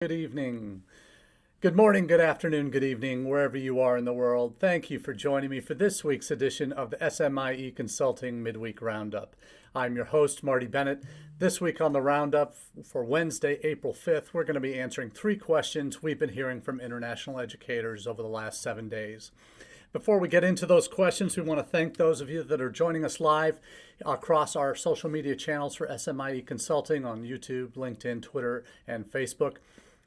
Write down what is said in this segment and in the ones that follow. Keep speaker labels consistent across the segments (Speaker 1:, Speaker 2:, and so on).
Speaker 1: Good evening, good morning, good afternoon, good evening, wherever you are in the world. Thank you for joining me for this week's edition of the SMIE Consulting Midweek Roundup. I'm your host, Marty Bennett. This week on the Roundup for Wednesday, April 5th, we're going to be answering 3 questions we've been hearing from international educators over the last 7 days. Before we get into those questions, we want to thank those of you that are joining us live across our social media channels for SMIE Consulting on YouTube, LinkedIn, Twitter, and Facebook.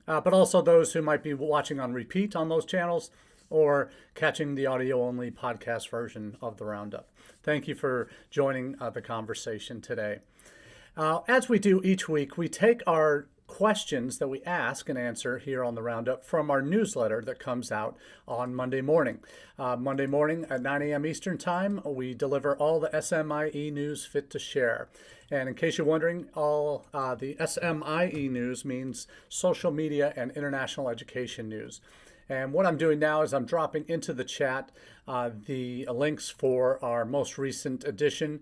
Speaker 1: But also those who might be watching on repeat on those channels or catching the audio-only podcast version of the Roundup. Thank you for joining the conversation today. As we do each week, we take our questions that we ask and answer here on the Roundup from our newsletter that comes out on Monday morning. Monday morning at 9 a.m. Eastern Time, we deliver all the SMIE news fit to share. And in case you're wondering, all the SMIE news means social media and international education news. And what I'm doing now is I'm dropping into the chat the links for our most recent edition.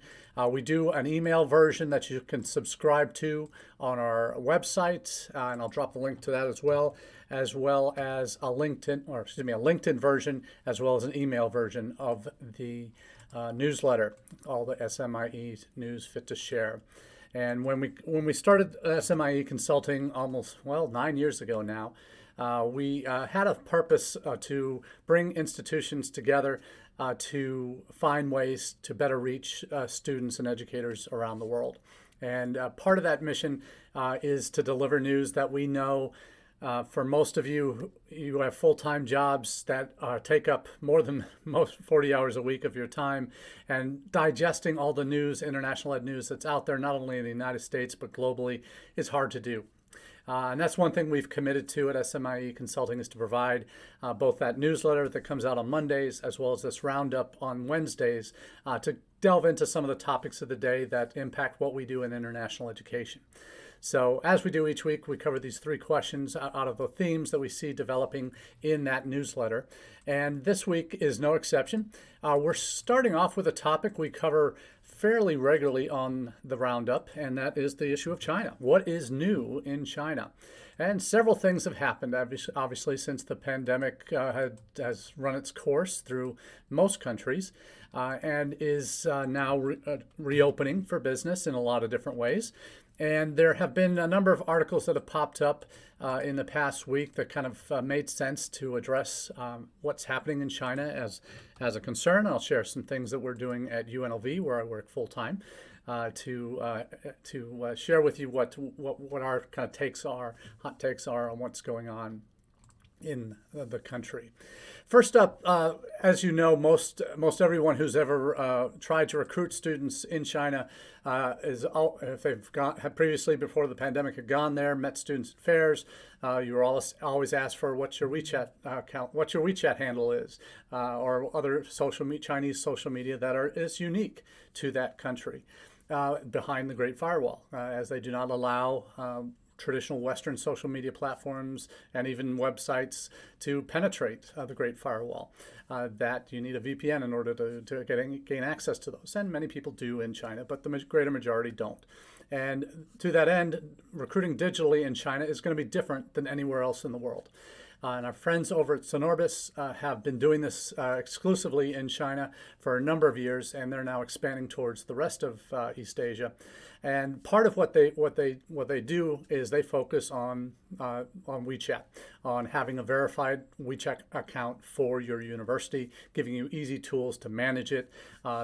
Speaker 1: We do an email version that you can subscribe to on our website, and I'll drop the link to that as well as a LinkedIn version, as well as an email version of the newsletter, all the SMIE news fit to share. And when we started SMIE Consulting almost 9 years ago now, we had a purpose to bring institutions together to find ways to better reach students and educators around the world. And part of that mission is to deliver news that we know for most of you, you have full-time jobs that take up more than most 40 hours a week of your time, and digesting all the news, international ed news that's out there, not only in the United States, but globally, is hard to do. And that's one thing we've committed to at SMIE Consulting, is to provide both that newsletter that comes out on Mondays as well as this roundup on Wednesdays to delve into some of the topics of the day that impact what we do in international education. So as we do each week, we cover these 3 questions out of the themes that we see developing in that newsletter. And this week is no exception. We're starting off with a topic we cover fairly regularly on the Roundup, and that is the issue of China. What is new in China? And several things have happened, obviously, since the pandemic has run its course through most countries and is now reopening for business in a lot of different ways. And there have been a number of articles that have popped up in the past week that kind of made sense to address what's happening in China as a concern. I'll share some things that we're doing at UNLV, where I work full time, to share with you what our kind of hot takes are on what's going on in the country. First up, as you know, most everyone who's ever tried to recruit students in China if they've had previously, before the pandemic, had gone there, met students at fairs, you were always asked for what your WeChat account, what your WeChat handle is, or other Chinese social media that is unique to that country, behind the Great Firewall, as they do not allow traditional Western social media platforms and even websites to penetrate the Great Firewall. That you need a VPN in order to gain access to those. And many people do in China, but the greater majority don't. And to that end, recruiting digitally in China is going to be different than anywhere else in the world. And our friends over at Sonorbis have been doing this exclusively in China for a number of years, and they're now expanding towards the rest of East Asia. And part of what they do is they focus on WeChat, on having a verified WeChat account for your university, giving you easy tools to manage it.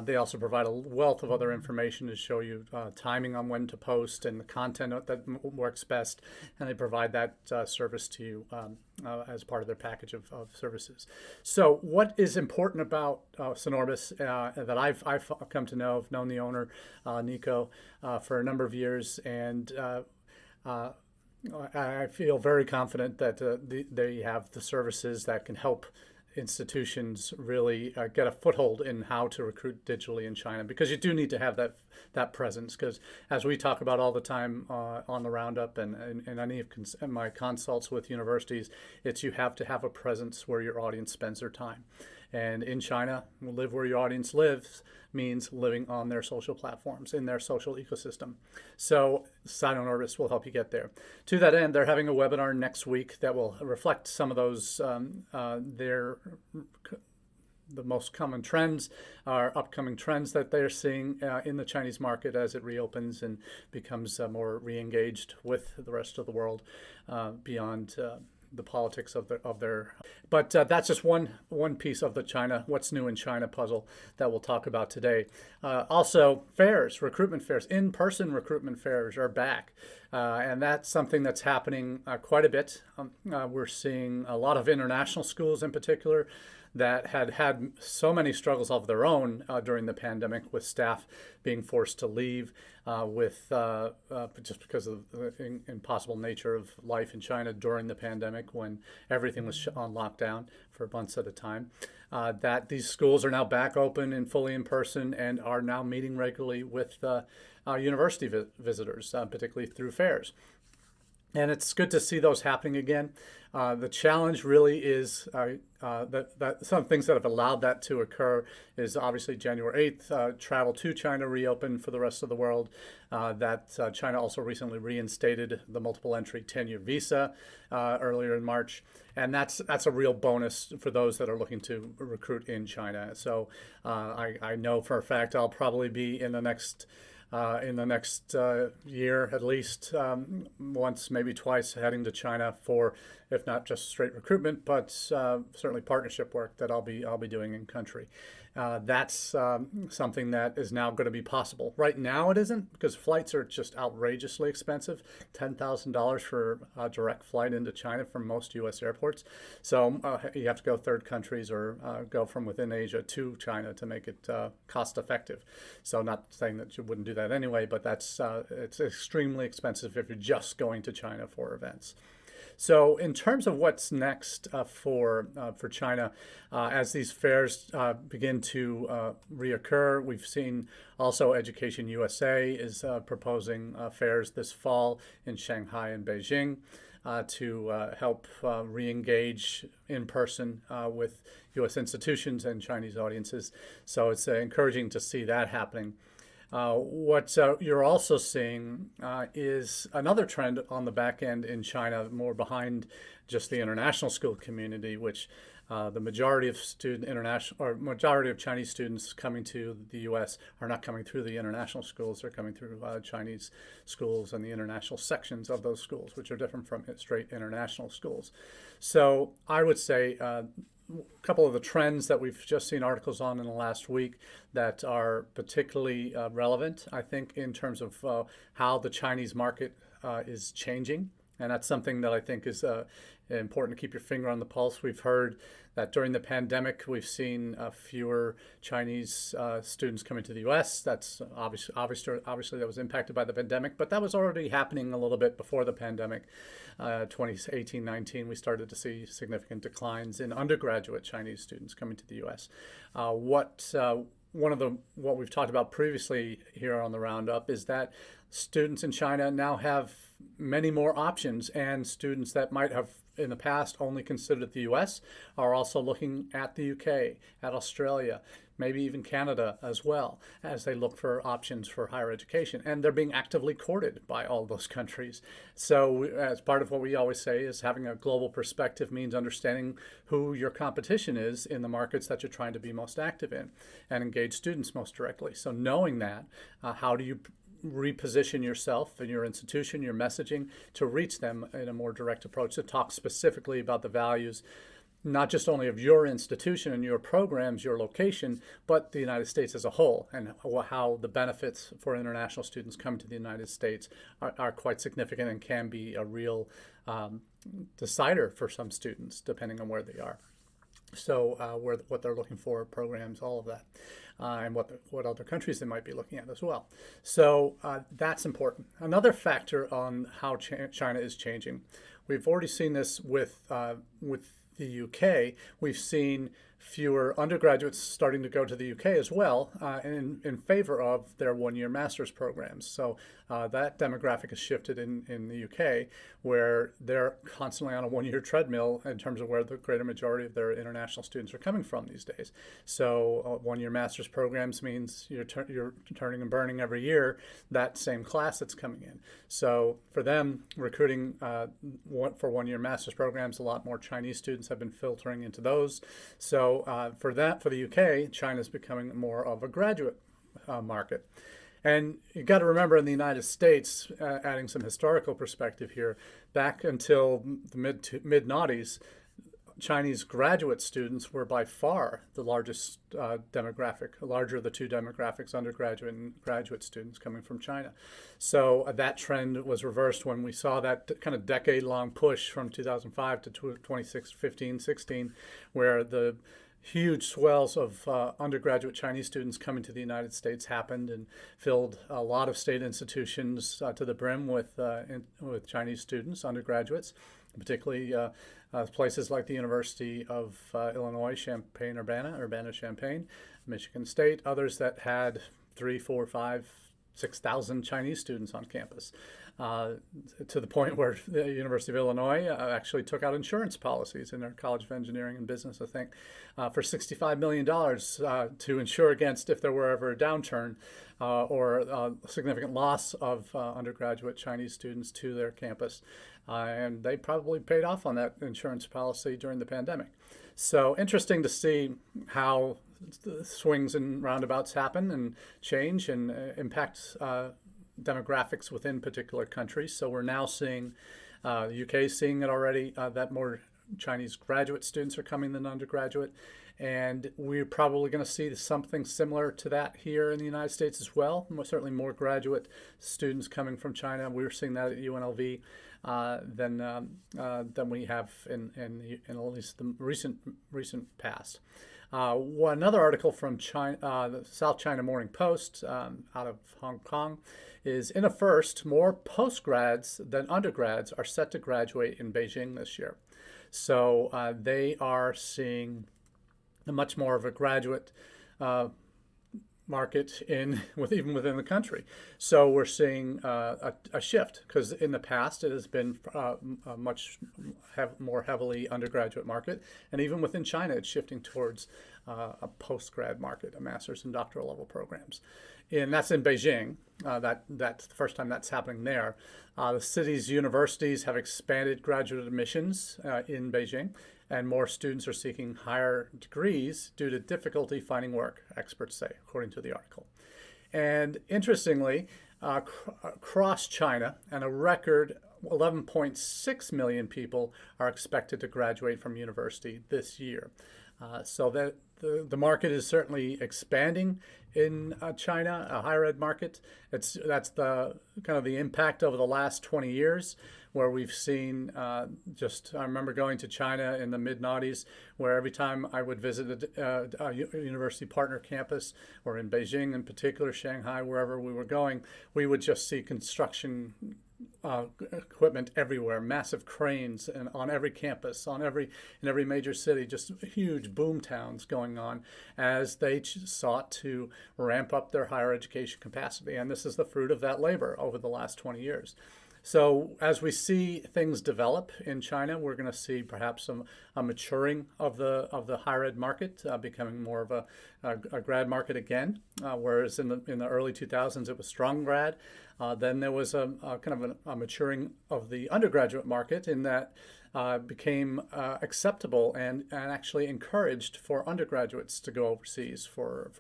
Speaker 1: They also provide a wealth of other information to show you timing on when to post and the content that works best, and they provide that service to you as part of their package of services. So what is important about Sonorbis that I've come to know? I've known the owner, Nico, for a number of years, and I feel very confident that they have the services that can help institutions really get a foothold in how to recruit digitally in China, because you do need to have that presence, because as we talk about all the time on the Roundup and any of my consults with universities, you have to have a presence where your audience spends their time. And in China, live where your audience lives means living on their social platforms, in their social ecosystem. So Sino Orbis will help you get there. To that end, they're having a webinar next week that will reflect some of those, the most common trends, are upcoming trends that they're seeing in the Chinese market as it reopens and becomes more re-engaged with the rest of the world beyond the politics of their. But that's just one piece of the China, what's new in China puzzle that we'll talk about today. Also, fairs, recruitment fairs, in-person recruitment fairs are back. And that's something that's happening quite a bit. We're seeing a lot of international schools in particular that had so many struggles of their own during the pandemic, with staff being forced to leave, just because of the impossible nature of life in China during the pandemic when everything was on lockdown for months at a time. That these schools are now back open and fully in person and are now meeting regularly with university visitors, particularly through fairs. And it's good to see those happening again. The challenge really is that some things that have allowed that to occur is obviously January 8th, travel to China reopened for the rest of the world. China also recently reinstated the multiple entry 10-year visa earlier in March. And that's a real bonus for those that are looking to recruit in China. So I know for a fact I'll probably be in the next year at least once, maybe twice, heading to China for, if not just straight recruitment, but certainly partnership work that I'll be doing in country. That's something that is now going to be possible. Right now it isn't, because flights are just outrageously expensive. $10,000 for a direct flight into China from most U.S. airports. So you have to go third countries or go from within Asia to China to make it cost effective. So not saying that you wouldn't do that anyway, but it's extremely expensive if you're just going to China for events. So in terms of what's next for China, as these fairs begin to reoccur, we've seen also Education USA is proposing fairs this fall in Shanghai and Beijing to help re-engage in person with U.S. institutions and Chinese audiences. So it's encouraging to see that happening. What you're also seeing is another trend on the back end in China, more behind just the international school community, which the majority of Chinese students coming to the U.S. are not coming through the international schools; they're coming through Chinese schools and the international sections of those schools, which are different from straight international schools. So I would say a couple of the trends that we've just seen articles on in the last week that are particularly relevant, I think, in terms of how the Chinese market is changing. And that's something that I think is important to keep your finger on the pulse. We've heard that during the pandemic, we've seen fewer Chinese students coming to the U.S. That's obviously that was impacted by the pandemic, but that was already happening a little bit before the pandemic. 2018-19, we started to see significant declines in undergraduate Chinese students coming to the U.S. What we've talked about previously here on the Roundup is that students in China now have many more options, and students that might have in the past only considered the US are also looking at the UK, at Australia, maybe even Canada as well, as they look for options for higher education. And they're being actively courted by all those countries. So as part of what we always say is having a global perspective means understanding who your competition is in the markets that you're trying to be most active in and engage students most directly. So knowing that, how do you reposition yourself and your institution, your messaging, to reach them in a more direct approach, to talk specifically about the values, not just only of your institution and your programs, your location, but the United States as a whole, and how the benefits for international students coming to the United States are quite significant and can be a real decider for some students, depending on where they are. So what they're looking for, programs, all of that, and what other countries they might be looking at as well. So that's important. Another factor on how China is changing, we've already seen this with the UK. We've seen fewer undergraduates starting to go to the UK as well, in favor of their one-year master's programs. So that demographic has shifted in the UK, where they're constantly on a one-year treadmill in terms of where the greater majority of their international students are coming from these days. So one-year master's programs means you're turning and burning every year that same class that's coming in. So for them, recruiting for one-year master's programs, a lot more Chinese students have been filtering into those. So for the UK, China's becoming more of a graduate market. And you got to remember, in the United States, adding some historical perspective here, back until the mid-noughties, Chinese graduate students were by far the largest demographic, larger of the two demographics, undergraduate and graduate students coming from China. So that trend was reversed when we saw that kind of decade-long push from 2005 to 2015, 16, where the huge swells of undergraduate Chinese students coming to the United States happened and filled a lot of state institutions to the brim with Chinese students, undergraduates, particularly places like the University of Illinois, Urbana-Champaign, Michigan State, others that had 3, 4, 5, 6,000 Chinese students on campus, to the point where the University of Illinois actually took out insurance policies in their College of Engineering and Business, I think, for $65 million to insure against if there were ever a downturn or a significant loss of undergraduate Chinese students to their campus. And they probably paid off on that insurance policy during the pandemic. So interesting to see how swings and roundabouts happen and change and impact demographics within particular countries. So we're now seeing, the UK is seeing it already, that more Chinese graduate students are coming than undergraduate. And we're probably going to see something similar to that here in the United States as well. Certainly more graduate students coming from China. We're seeing that at UNLV than we have in at least the recent past. Another article from China, the South China Morning Post out of Hong Kong is, in a first, more postgrads than undergrads are set to graduate in Beijing this year. So they are seeing much more of a graduate market even within the country. So we're seeing a shift, because in the past it has been a much more heavily undergraduate market, and even within China it's shifting towards a post-grad market, a master's and doctoral level programs. And that's in Beijing. That's the first time that's happening there. The city's universities have expanded graduate admissions in Beijing, and more students are seeking higher degrees due to difficulty finding work, experts say, according to the article. And interestingly, across China, and a record 11.6 million people are expected to graduate from university this year. So that the market is certainly expanding in China, a higher ed market. That's the kind of the impact over the last 20 years, where we've seen I remember going to China in the mid-noughties, where every time I would visit a university partner campus, or in Beijing in particular, Shanghai, wherever we were going, we would just see construction equipment everywhere, massive cranes, and on every campus, in every major city, just huge boom towns going on as they sought to ramp up their higher education capacity. And this is the fruit of that labor over the last 20 years. So as we see things develop in China, we're going to see perhaps a maturing of the higher ed market, becoming more of a grad market again. Whereas in the early 2000s it was strong grad. Then there was a kind of a maturing of the undergraduate market, in that became acceptable and actually encouraged for undergraduates to go overseas for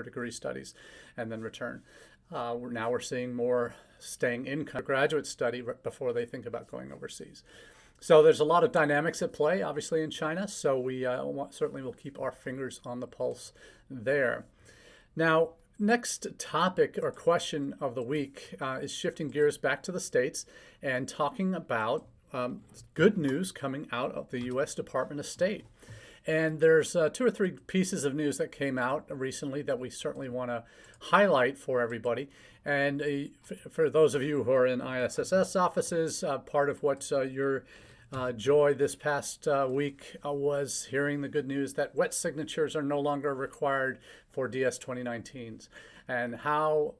Speaker 1: degree studies and then return. Now we're seeing more staying in graduate study before they think about going overseas. So there's a lot of dynamics at play, obviously, in China. So we certainly will keep our fingers on the pulse there. Now, next topic or question of the week is shifting gears back to the States and talking about good news coming out of the U.S. Department of State. And there's 2 or 3 pieces of news that came out recently that we certainly want to highlight for everybody. And for those of you who are in ISSS offices, part of what you're joy this past week was hearing the good news that wet signatures are no longer required for DS 2019s. And how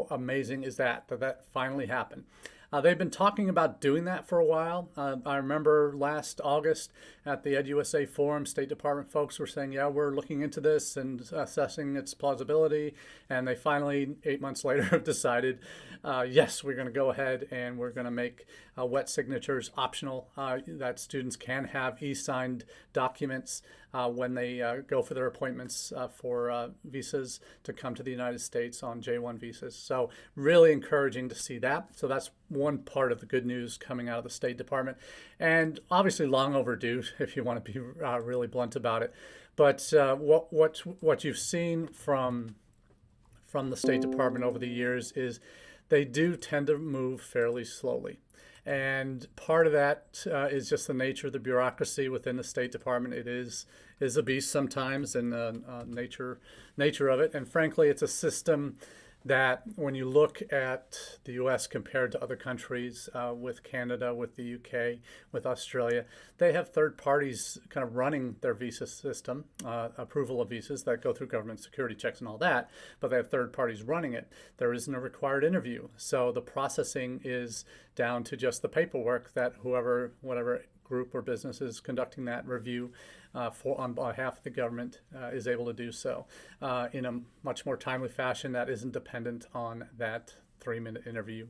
Speaker 1: amazing is that that finally happened? They've been talking about doing that for a while. I remember last August at the EdUSA Forum, State Department folks were saying, yeah, we're looking into this and assessing its plausibility. And they finally, 8 months later, have decided, yes, we're going to go ahead and we're going to make wet signatures optional, that students can have e-signed documents when they go for their appointments for visas to come to the United States on J-1 visas. So really encouraging to see that. So that's one part of the good news coming out of the State Department, and obviously long overdue if you want to be really blunt about it. But what you've seen from the State Department over the years is they do tend to move fairly slowly. And part of that is just the nature of the bureaucracy within the State Department. It is a beast sometimes, and nature of it. And frankly, it's a system that when you look at the U.S. compared to other countries, with Canada, with the U.K., with Australia, they have third parties kind of running their visa system, approval of visas that go through government security checks and all that, but they have third parties running it. There isn't a required interview. So the processing is down to just the paperwork that whatever group or business is conducting that review on behalf of the government is able to do so in a much more timely fashion that isn't dependent on that 3-minute interview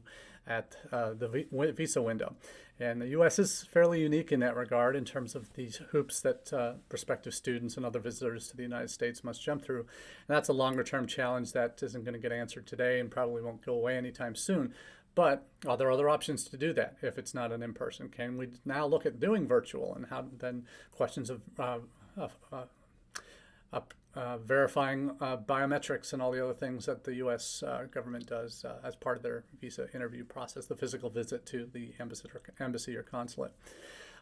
Speaker 1: at the visa window. And the U.S. is fairly unique in that regard in terms of these hoops that prospective students and other visitors to the United States must jump through. And that's a longer-term challenge that isn't going to get answered today and probably won't go away anytime soon. But are there other options to do that if it's not an in-person? Can we now look at doing virtual, and how then questions of verifying biometrics and all the other things that the U.S. government does as part of their visa interview process, the physical visit to the embassy or consulate.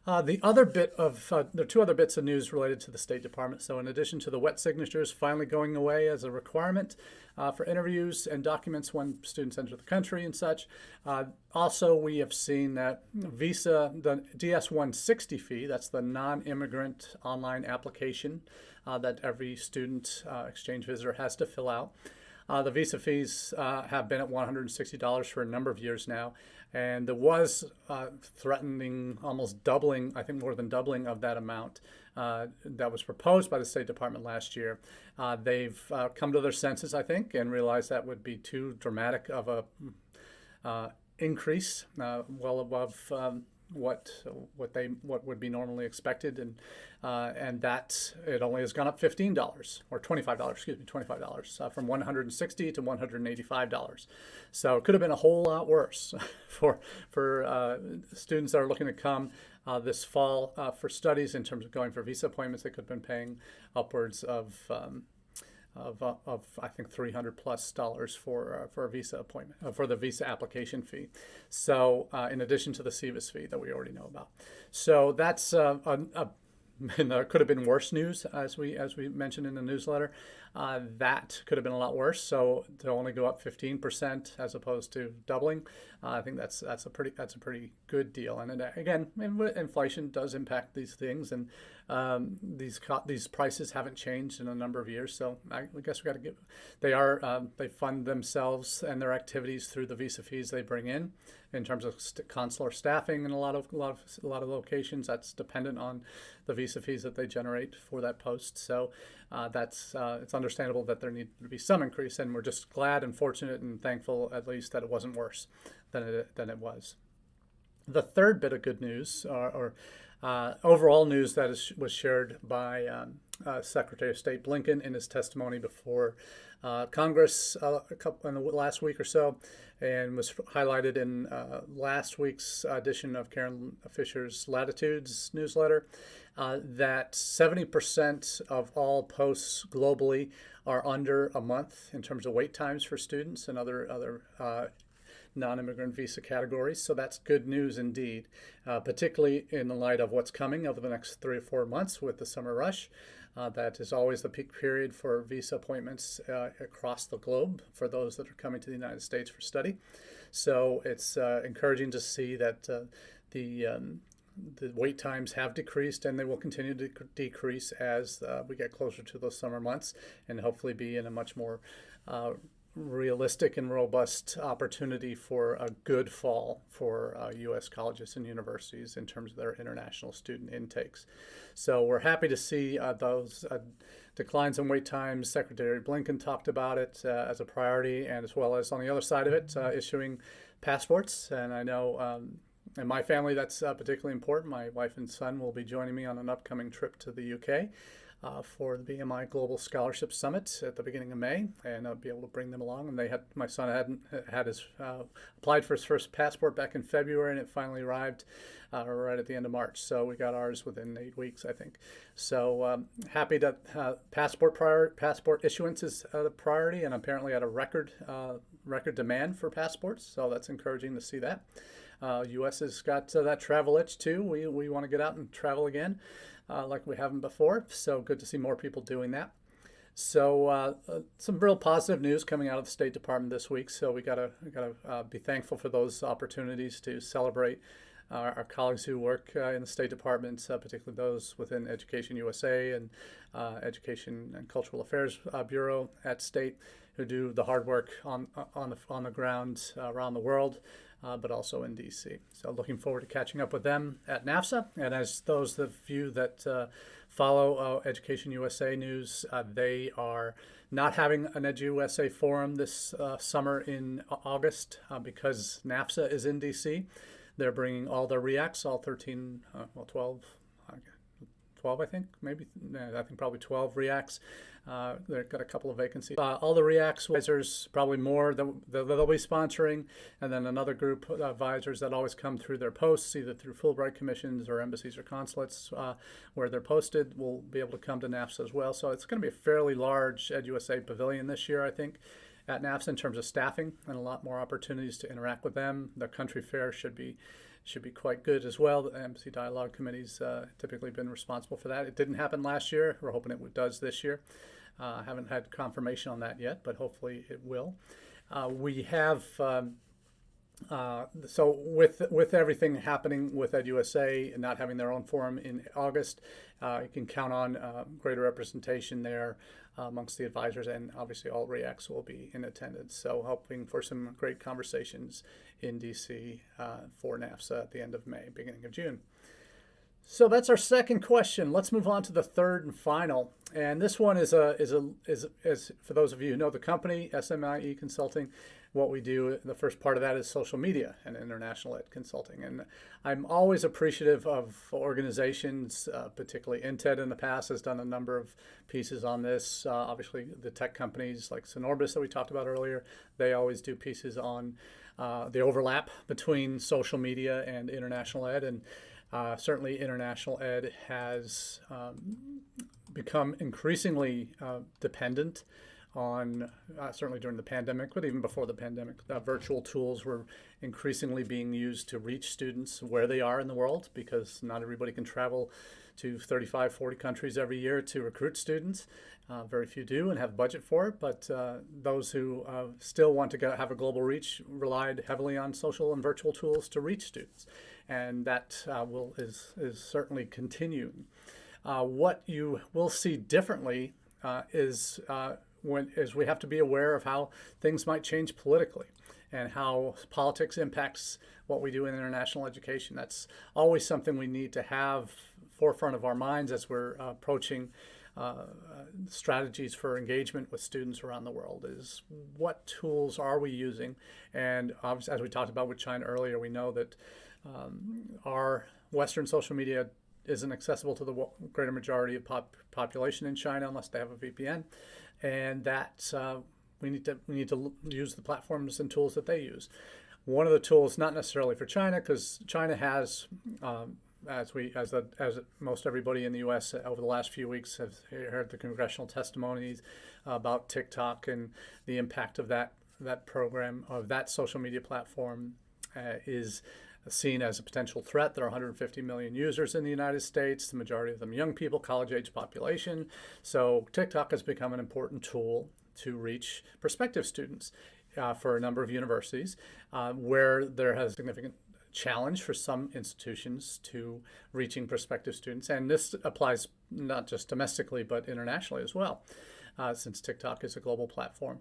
Speaker 1: There are two other bits of news related to the State Department. So in addition to the wet signatures finally going away as a requirement for interviews and documents when students enter the country and such, also we have seen that the DS-160 fee, that's the non-immigrant online application that every student exchange visitor has to fill out. The visa fees have been at $160 for a number of years now, and there was threatening almost doubling, I think more than doubling of that amount that was proposed by the State Department last year. They've come to their senses, I think, and realized that would be too dramatic of a increase, well above what would be normally expected, and that it only has gone up $15 or $25 from $160 to $185. So it could have been a whole lot worse for students that are looking to come this fall for studies in terms of going for visa appointments. They could have been paying upwards of I think $300+ for a visa appointment, for the visa application fee. So in addition to the SEVIS fee that we already know about. So that's and there could have been worse news, as we mentioned in the newsletter. That could have been a lot worse. So to only go up 15% as opposed to doubling, I think that's a pretty good deal. And again, inflation does impact these things, and these prices haven't changed in a number of years. So I guess we got to give. They fund themselves and their activities through the visa fees they bring in terms of consular staffing in a lot of locations. That's dependent on the visa fees that they generate for that post. So it's understandable that there needs to be some increase, and we're just glad and fortunate and thankful at least that it wasn't worse than it was. The third bit of good news, or overall news that was shared by Secretary of State Blinken in his testimony before Congress in the last week or so, and was highlighted in last week's edition of Karen Fisher's Latitudes newsletter, that 70% of all posts globally are under a month in terms of wait times for students and other non-immigrant visa categories. So that's good news indeed, particularly in the light of what's coming over the next 3 or 4 months with the summer rush. That is always the peak period for visa appointments across the globe for those that are coming to the United States for study. So it's encouraging to see that the wait times have decreased, and they will continue to decrease as we get closer to those summer months, and hopefully be in a much more realistic and robust opportunity for a good fall for U.S. colleges and universities in terms of their international student intakes. So we're happy to see those declines in wait times. Secretary Blinken talked about it as a priority, and as well as on the other side of it, issuing passports. And I know in my family that's particularly important. My wife and son will be joining me on an upcoming trip to the UK for the BMI Global Scholarship Summit at the beginning of May, and I'll be able to bring them along. And my son had his applied for his first passport back in February, and it finally arrived right at the end of March. So we got ours within 8 weeks, I think. So happy that passport issuance is a priority, and apparently at a record demand for passports. So that's encouraging to see that. U.S. has got that travel itch too. We want to get out and travel again, like we haven't before. So good to see more people doing that. So some real positive news coming out of the State Department this week. So we gotta be thankful for those opportunities to celebrate our colleagues who work in the State Department, particularly those within Education USA and Education and Cultural Affairs Bureau at State, who do the hard work on the ground around the world. But also in DC. So looking forward to catching up with them at NAFSA. And as those of you that follow Education USA news, they are not having an EduUSA forum this summer in August because NAFSA is in DC. They're bringing all their REACs, all 12, I think, maybe. I think probably 12 REACs. They've got a couple of vacancies. All the REACs advisors, probably more, they'll be sponsoring, and then another group of advisors that always come through their posts, either through Fulbright commissions or embassies or consulates where they're posted, will be able to come to NAFSA as well. So it's going to be a fairly large EduUSA pavilion this year, I think, at NAFSA in terms of staffing, and a lot more opportunities to interact with them. The country fair should be quite good as well. The Embassy Dialogue Committee's typically been responsible for that. It didn't happen last year. We're hoping it does this year. Haven't had confirmation on that yet, but hopefully it will. We have, so with everything happening with EduUSA and not having their own forum in August, you can count on greater representation there amongst the advisors, and obviously all REACs will be in attendance. So hoping for some great conversations in DC for NAFSA at the end of May, beginning of June. So that's our second question. Let's move on to the third and final. And this one is for those of you who know the company, SMIE Consulting. What we do, the first part of that is social media and international ed consulting. And I'm always appreciative of organizations, particularly Inted in the past has done a number of pieces on this. Obviously, the tech companies like Synorbis that we talked about earlier, they always do pieces on the overlap between social media and international ed. And certainly international ed has become increasingly dependent on, certainly during the pandemic, but even before the pandemic, virtual tools were increasingly being used to reach students where they are in the world, because not everybody can travel to 35, 40 countries every year to recruit students. Very few do and have budget for it, but those who still want to have a global reach relied heavily on social and virtual tools to reach students. And that is certainly continuing. What you will see differently is we have to be aware of how things might change politically and how politics impacts what we do in international education. That's always something we need to have forefront of our minds as we're approaching strategies for engagement with students around the world. Is what tools are we using? And obviously, as we talked about with China earlier, we know that our Western social media isn't accessible to the greater majority of population in China unless they have a VPN, and that we need to use the platforms and tools that they use. One of the tools, not necessarily for China, because China has, as most everybody in the U.S. over the last few weeks have heard the congressional testimonies about TikTok and the impact of that program, of that social media platform, is seen as a potential threat. There are 150 million users in the United States, the majority of them young people, college-age population. So TikTok has become an important tool to reach prospective students for a number of universities where there has significant challenge for some institutions to reaching prospective students. And this applies not just domestically, but internationally as well. Since TikTok is a global platform.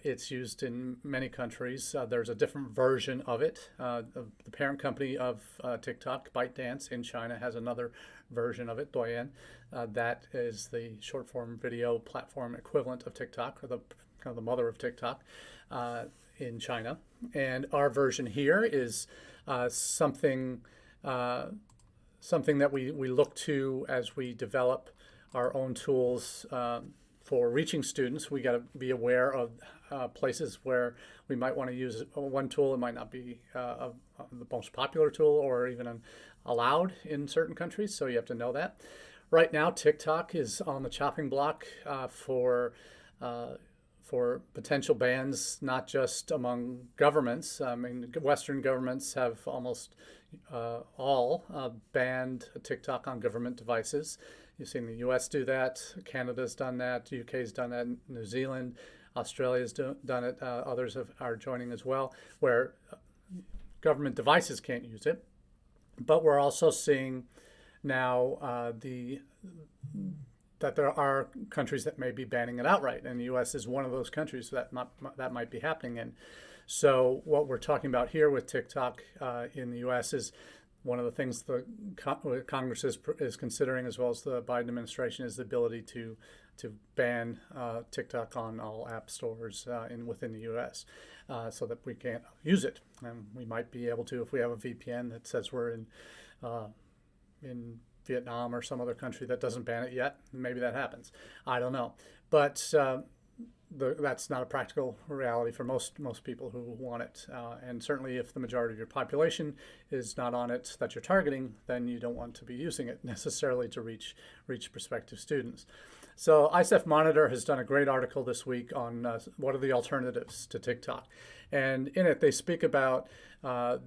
Speaker 1: It's used in many countries. There's a different version of it. The parent company of TikTok, ByteDance in China, has another version of it, Douyin. That is the short form video platform equivalent of TikTok, or the kind of the mother of TikTok in China. And our version here is something that we look to as we develop our own tools for reaching students. We got to be aware of places where we might want to use one tool. It might not be the most popular tool or even allowed in certain countries, so you have to know that. Right now, TikTok is on the chopping block for potential bans, not just among governments. I mean, Western governments have almost all banned TikTok on government devices. You've seen the U.S. do that, Canada's done that, UK's done that, New Zealand, Australia's done it, others are joining as well, where government devices can't use it. But we're also seeing now that there are countries that may be banning it outright, and the U.S. is one of those countries that might be happening in. So what we're talking about here with TikTok in the U.S. is one of the things the Congress is considering, as well as the Biden administration, is the ability to ban TikTok on all app stores within the U.S. So that we can't use it. And we might be able to if we have a VPN that says we're in Vietnam or some other country that doesn't ban it yet. Maybe that happens. I don't know. But that's not a practical reality for most people who want it. And certainly if the majority of your population is not on it that you're targeting, then you don't want to be using it necessarily to reach prospective students. So ISEF Monitor has done a great article this week on what are the alternatives to TikTok. And in it, they speak about talk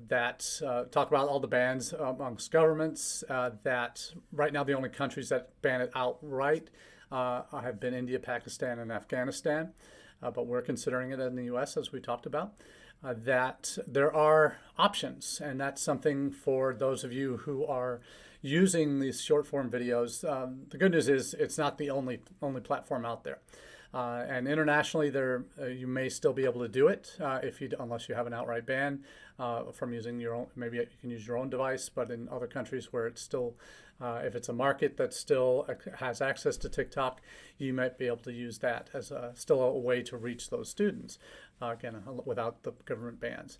Speaker 1: about all the bans amongst governments, that right now the only countries that ban it outright have been India, Pakistan, and Afghanistan, but we're considering it in the U.S., as we talked about, that there are options, and that's something for those of you who are using these short-form videos. The good news is it's not the only platform out there. And internationally, you may still be able to do it unless you have an outright ban from using your own. Maybe you can use your own device, but in other countries where it's still, if it's a market that still has access to TikTok, you might be able to use that as still a way to reach those students, again, without the government bans.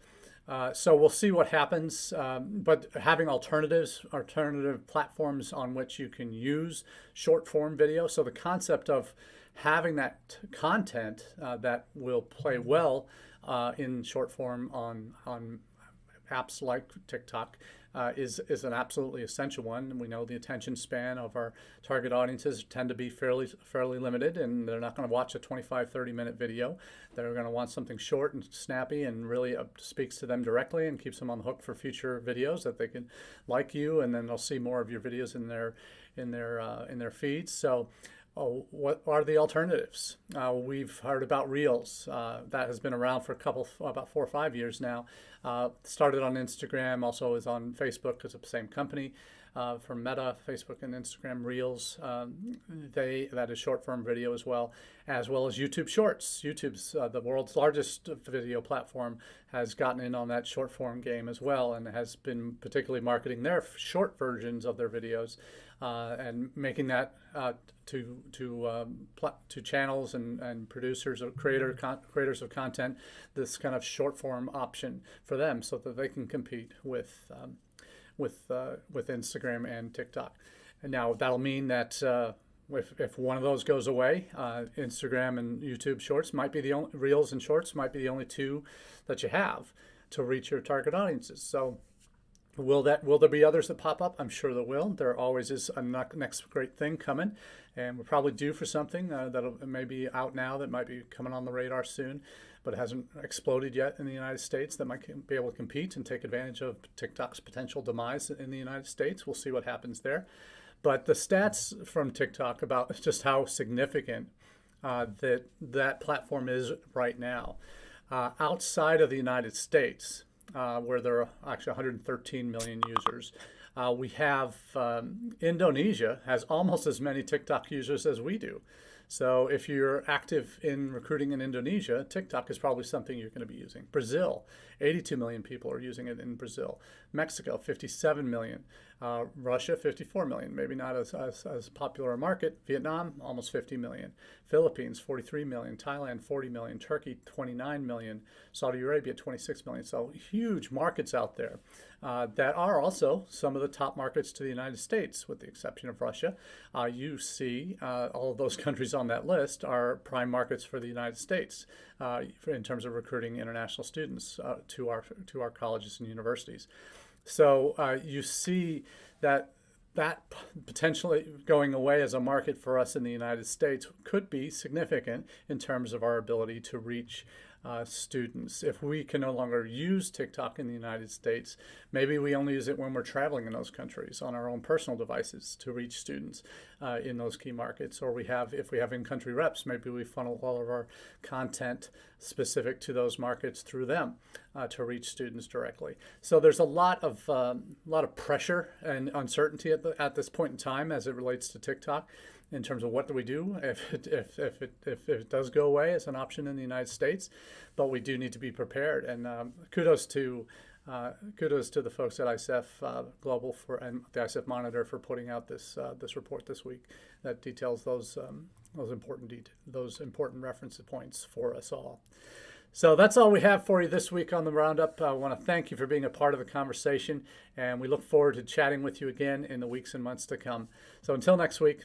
Speaker 1: So we'll see what happens, but having alternative platforms on which you can use short form video. So the concept of having that content that will play well in short form on apps like TikTok is an absolutely essential one. We know the attention span of our target audiences tend to be fairly limited, and they're not going to watch a 25-30 minute video. They're going to want something short and snappy and really speaks to them directly and keeps them on the hook for future videos that they can like you, and then they'll see more of your videos in their feeds. So what are the alternatives? We've heard about Reels. That has been around for about 4 or 5 years now. Started on Instagram, also is on Facebook because it's the same company. From Meta, Facebook and Instagram Reels, that is short form video as well as YouTube Shorts. YouTube's the world's largest video platform, has gotten in on that short form game as well, and has been particularly marketing their short versions of their videos and making that to channels and producers or creators of content, this kind of short form option for them, so that they can compete with Instagram and TikTok. And now that'll mean that if one of those goes away, Instagram and YouTube Shorts might be the only, Reels and Shorts might be the only two that you have to reach your target audiences. So will there be others that pop up? I'm sure there will. There always is a next great thing coming, and we're probably due for something that'll maybe out now, that might be coming on the radar soon, but it hasn't exploded yet in the United States, that might be able to compete and take advantage of TikTok's potential demise in the United States. We'll see what happens there. But the stats from TikTok about just how significant that platform is right now. Outside of the United States, where there are actually 113 million users. We have Indonesia has almost as many TikTok users as we do. So if you're active in recruiting in Indonesia, TikTok is probably something you're going to be using. Brazil, 82 million people are using it in Brazil. Mexico, 57 million. Russia, 54 million, maybe not as popular a market. Vietnam, almost 50 million. Philippines, 43 million. Thailand, 40 million. Turkey, 29 million. Saudi Arabia, 26 million. So huge markets out there that are also some of the top markets to the United States, with the exception of Russia. You see all of those countries on that list are prime markets for the United States in terms of recruiting international students to our colleges and universities. So you see that potentially going away as a market for us in the United States could be significant in terms of our ability to reach students. If we can no longer use TikTok in the United States, maybe we only use it when we're traveling in those countries on our own personal devices to reach students in those key markets. Or if we have in-country reps, maybe we funnel all of our content specific to those markets through them to reach students directly. So there's a lot of pressure and uncertainty at this point in time as it relates to TikTok, in terms of what do we do if it does go away as an option in the United States. But we do need to be prepared. And kudos to the folks at ICF Global and the ICF Monitor for putting out this report this week that details those important reference points for us all. So that's all we have for you this week on the Roundup. I want to thank you for being a part of the conversation, and we look forward to chatting with you again in the weeks and months to come. So until next week,